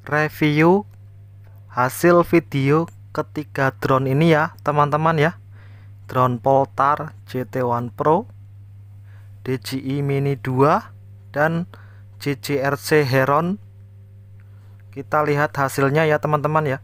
review hasil video ketiga drone ini ya teman-teman ya. Drone Polltar JT1 Pro, DJI Mini 2 dan JJRC Heron. Kita lihat hasilnya ya teman-teman ya.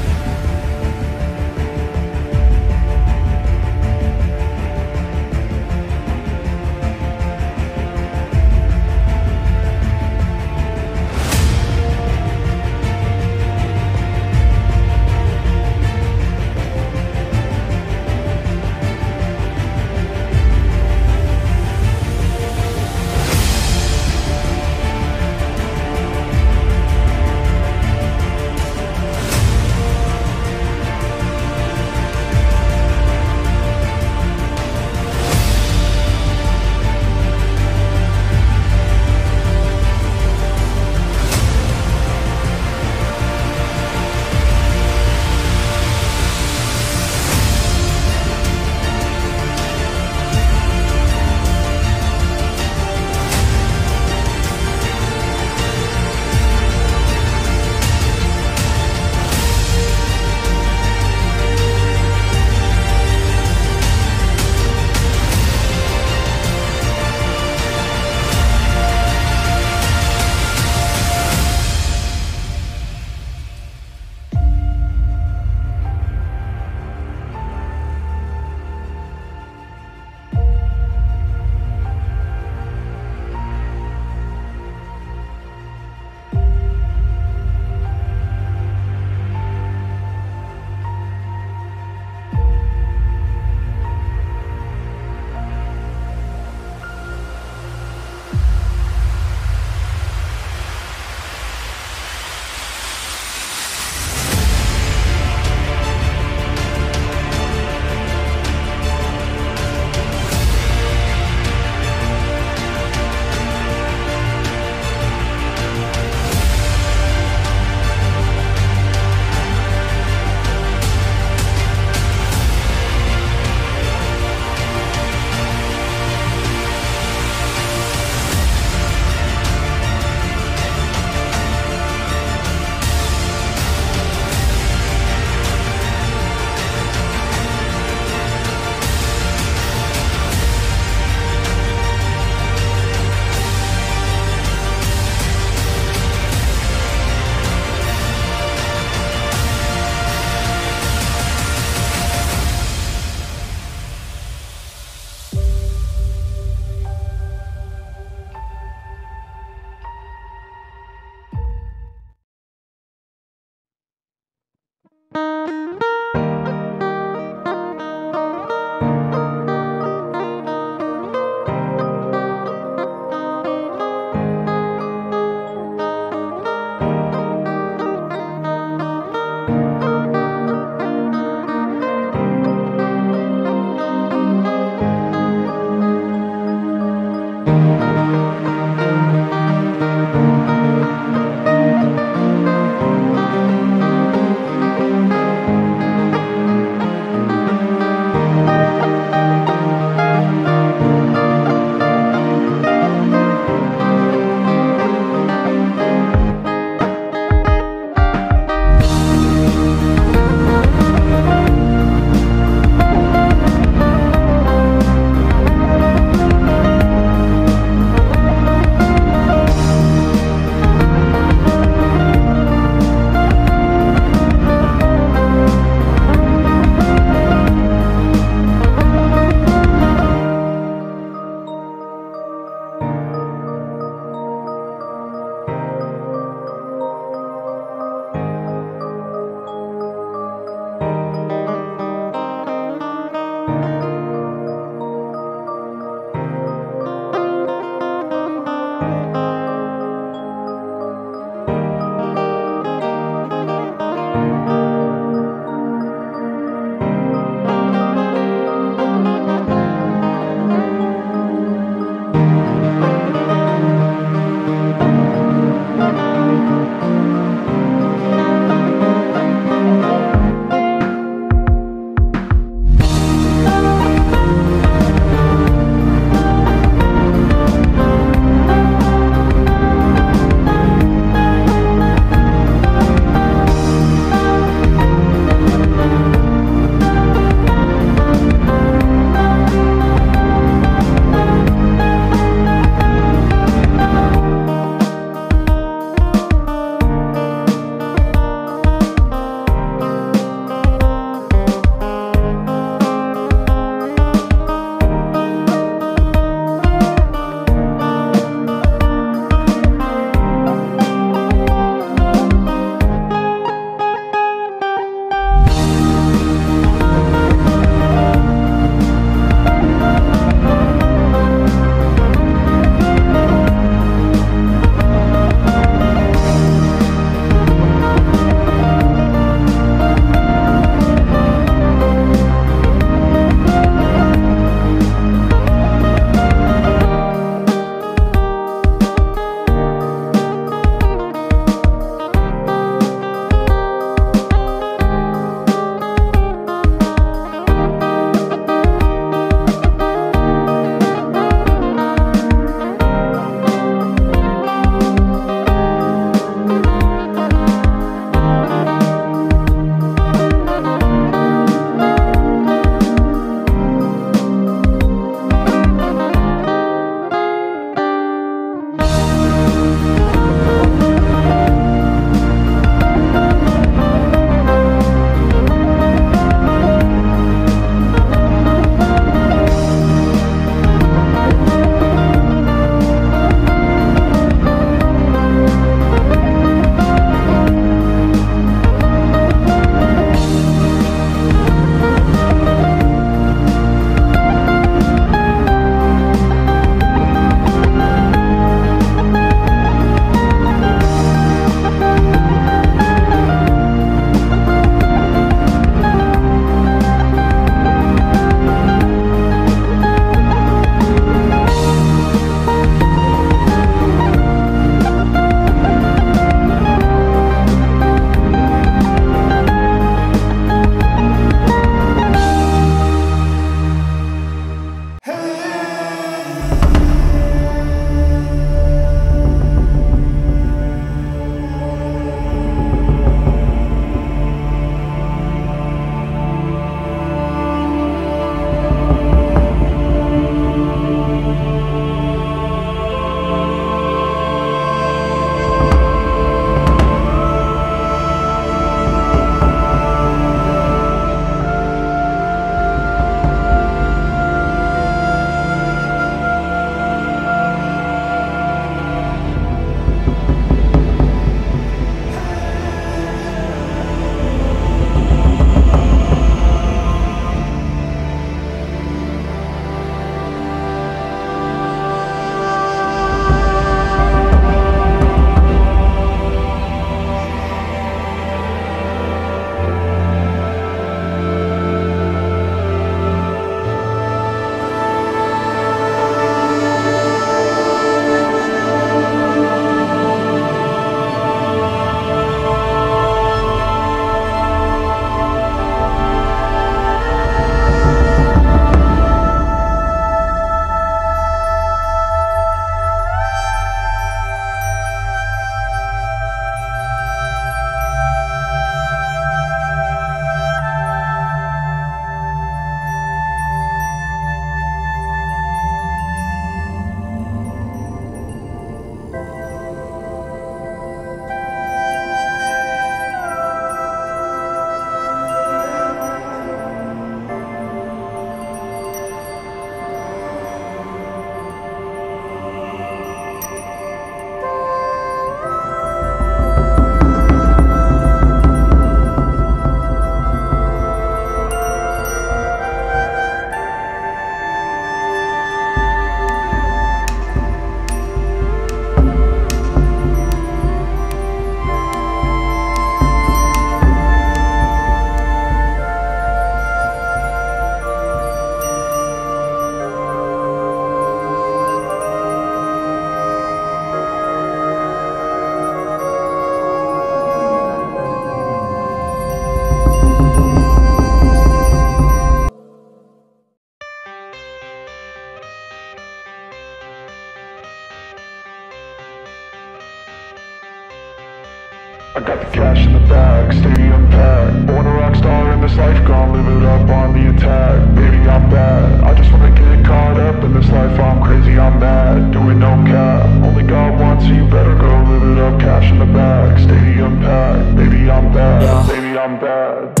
I got the cash in the bag, stadium packed. Born a rock star in this life, gon' live it up on the attack. Baby, I'm bad, I just wanna get caught up in this life. I'm crazy, I'm mad, doing no cap. Only God wants you, better go live it up. Cash in the bag, stadium packed. Baby, I'm bad, yeah. Baby, I'm bad.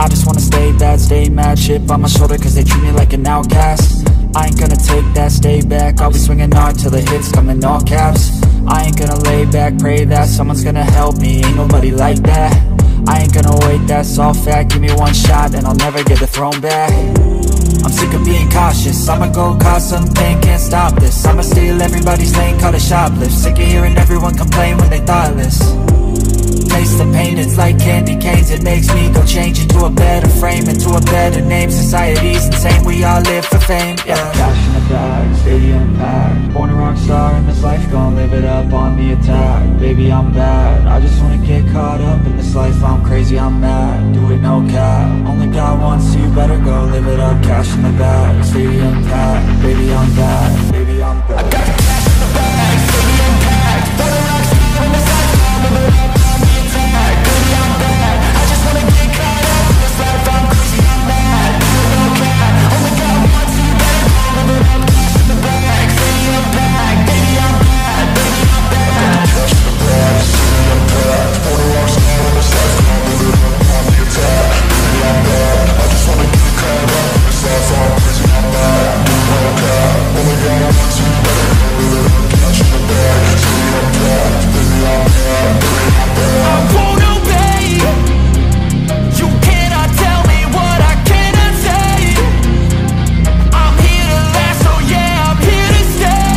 I just wanna stay bad, stay mad. Chip on my shoulder cause they treat me like an outcast. I ain't gonna take that, stay back. I'll be swinging hard till the hits come in all caps. I ain't gonna lay back, pray that someone's gonna help me. Ain't nobody like that. I ain't gonna wait, that's all fact. Give me one shot and I'll never get the throne back. I'm sick of being cautious, I'ma go cause something, can't stop this. I'ma steal everybody's lane, call it shoplift. Sick of hearing everyone complain when they thoughtless. Taste the pain, it's like candy canes. It makes me go change into a better frame, into a better name. Society's insane, we all live for fame, yeah. Cash in the bag, stadium packed. Born a rock star in this life, gon' live it up on the attack. Baby, I'm bad, I just wanna get caught up in this life. I'm crazy, I'm mad, do it no cap. Only God wants you, better go live it up. Cash in the bag, stadium packed. Baby, I'm bad, baby, I'm bad. I got the cash in the bag, stadium packed. Born a rock star in this life, gon' live it up. Baby, I'm bad, I just wanna get caught up in this life. I'm crazy, I'm mad, do it no cap. Only God wants you, better go live it up. Cash in the bag, stadium packed. Baby, I'm bad, baby, I'm bad. Cash in the bag, stadium packed. Born a rock star in this life, gon' live it up on the attack. Baby, I'm bad, I just wanna get caught up in this life. I'm crazy, I'm mad, do it no cap. Only God wants you, better go live it up. Cash in the bag, stadium packed. Baby, I'm bad, baby, I'm bad. I won't obey. You cannot tell me what I cannot say. I'm here to last, so yeah, I'm here to stay.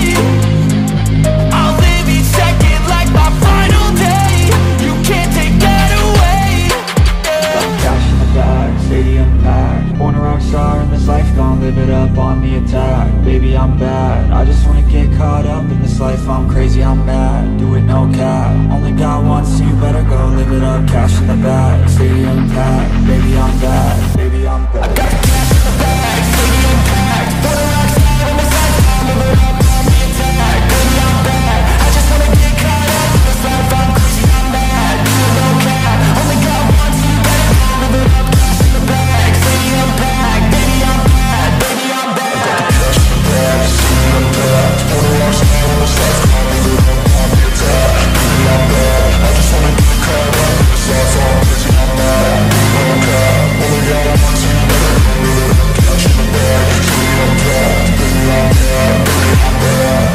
I'll live each second like my final day. You can't take that away, yeah. Cash in the bag, stadium packed. Born a rock star in this life, gon' live it up on the attack. Baby, I'm bad, I just wanna get caught up in this life. I'm crazy, I'm mad, do it no cap. Only God wants you, better go live it up. Cash in the bag, stadium packed. Baby, I'm bad, baby, I'm bad. I got the cash in the bag, stadium packed. Born a rock star in this life, gon' live it up on the attack. Baby, I'm bad, I just wanna get caught up in this life. I'm crazy, I'm mad, do it no cap. Only God wants you, better go live it up. Cash in the bag, stadium packed. Baby, I'm bad, baby, I'm bad. I got the cash in the bag, stadium packed. Born a rock star in this life, gon' live it up on the attack. Baby, I'm bad, I just wanna get caught up in this life. I'm crazy, I'm mad, do it no cap. Only God wants you, better go live it up. Cash in the bag, stadium packed. Baby, I'm bad, baby, I'm bad.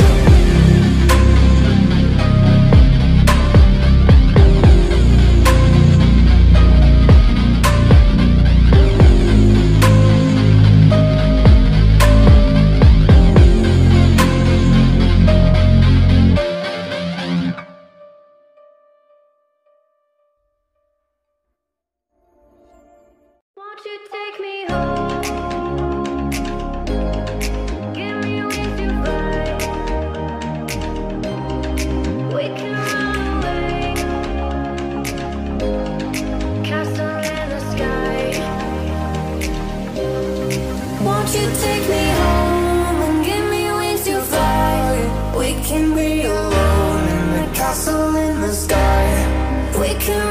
Won't you take me home? Give me wings to fly. We can run away. Castle in the sky. Won't you take me home and give me wings to fly? We can be alone in the castle in the sky. We can